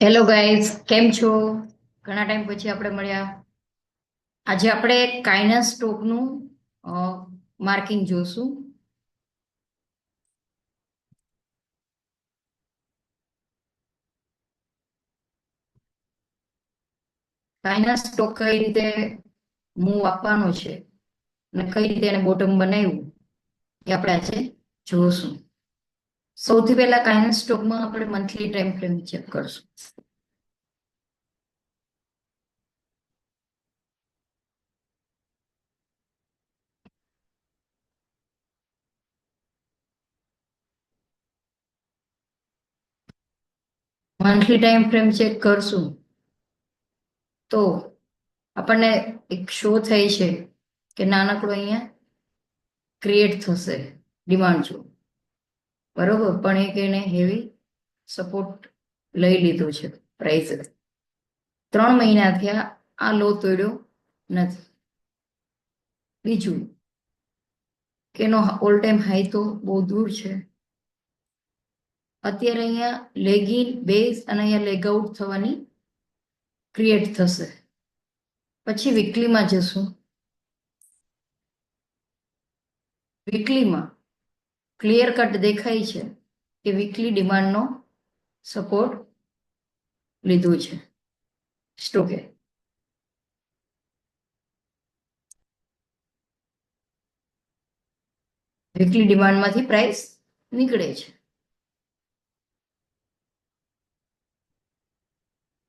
Hello guys, કેમ છો? ઘણા ટાઈમ પછી આપણે મળ્યા. આજે આપણે કાઇનસ સ્ટોકનું માર્કિંગ જોશું. કાઇનસ સ્ટોક કઈ રીતે મૂવ આપવાનો છે અને કઈ રીતે એને બોટમ બનાવ્યું એ આપણે આજે જોશું. સૌથી પહેલા કાઇનસ સ્ટોકમાં આપણે મંથલી ટાઈમ ફ્રેમ ચેક કરશું. મંથલી ટાઈમ ફ્રેમ ચેક કરશું તો આપણને એક શો થાય છે કે નાનકડો અહીંયા ક્રિએટ થશે ડિમાન્ડ જો, બરોબર, પણ એક એને હેવી સપોર્ટ લઈ લીધો છે પ્રાઇસ. 3 મહિના થયા આ લો તોડ્યો નથી. બીજું કે એનો ઓલ ટાઈમ હાઈ તો બહુ દૂર છે. અત્યારે અહીંયા લેગિન બેઝ અને અહીંયા લેગ આઉટ થવાની ક્રિએટ થશે. પછી વીકલીમાં જશું. વીકલીમાં ક્લિયર કટ દેખાય છે કે વીકલી ડિમાન્ડનો સપોર્ટ લીધો છે સ્ટોકે. વીકલી ડિમાન્ડમાંથી પ્રાઇસ નીકળે છે.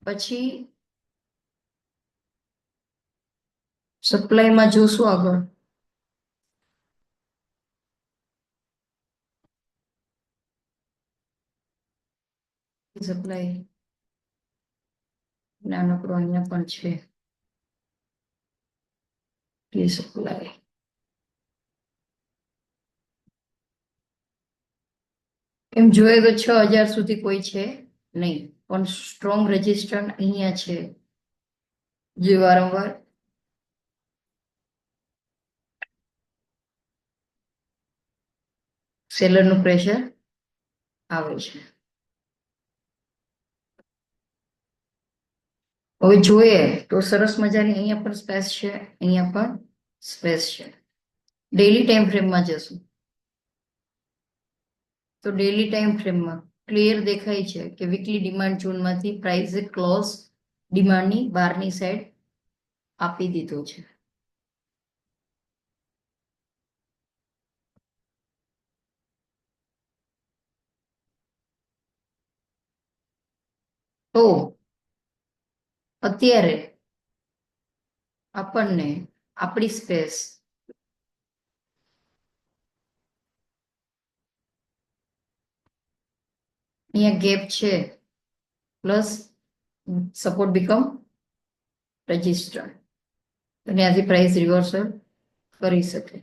પછી સપ્લાયમાં જોશું આગળ. સપ્લાય નાનકડો અહીંયા પણ છે સપ્લાય. એમ જોઈએ તો 6,000 સુધી કોઈ છે નહીં, પણ સ્ટ્રોંગ રેઝિસ્ટન્ટ અહીંયા છે જે વારંવાર સેલરનું પ્રેશર આવે છે. હવે જોઈએ તો સરસ મજાની અહીંયા પણ સ્પેસ છે, અહીંયા પણ સ્પેસ છે. ડેલી ટાઈમ ફ્રેમમાં જશું તો ડેલી ટાઈમ ફ્રેમમાં ક્લિયર દેખાય છે કે વીકલી ડિમાન્ડ ઝોનમાંથી પ્રાઇસે ક્લોઝ ડિમાન્ડની બહારની સાઈડ આપી દીધો છે. તો અત્યારે આપણને આપણી સ્પેસ અહીંયા ગેપ છે પ્લસ સપોર્ટ બીકમ રજિસ્ટર, અને ત્યાંથી પ્રાઇસ રિવર્સલ કરી શકે.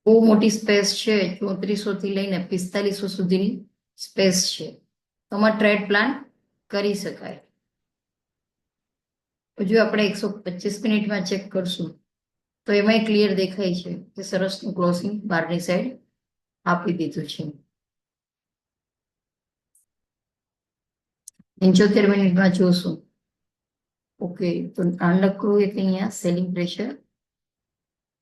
બહુ મોટી સ્પેસ છે, 3400 થી લઈને 4500 સુધીની સ્પેસ છે. તમારે ટ્રેડ પ્લાન કરી શકાય. હજુ આપણે 125 મિનિટમાં ચેક કરશું તો એમાંય ક્લિયર દેખાય છે કે સરસનું ક્લોઝિંગ બહારની સાઈડ આપી દીધું છે. 75 મિનિટમાં જોશું. ઓકે, તો નાનકડું એક અહીંયા સેલિંગ પ્રેશર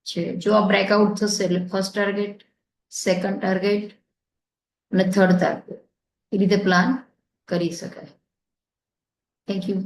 છે. જો આ બ્રેકઆઉટ થશે એટલે ફર્સ્ટ ટાર્ગેટ, સેકન્ડ ટાર્ગેટ અને થર્ડ ટાર્ગેટ એ રીતે પ્લાન કરી શકાય. Thank you.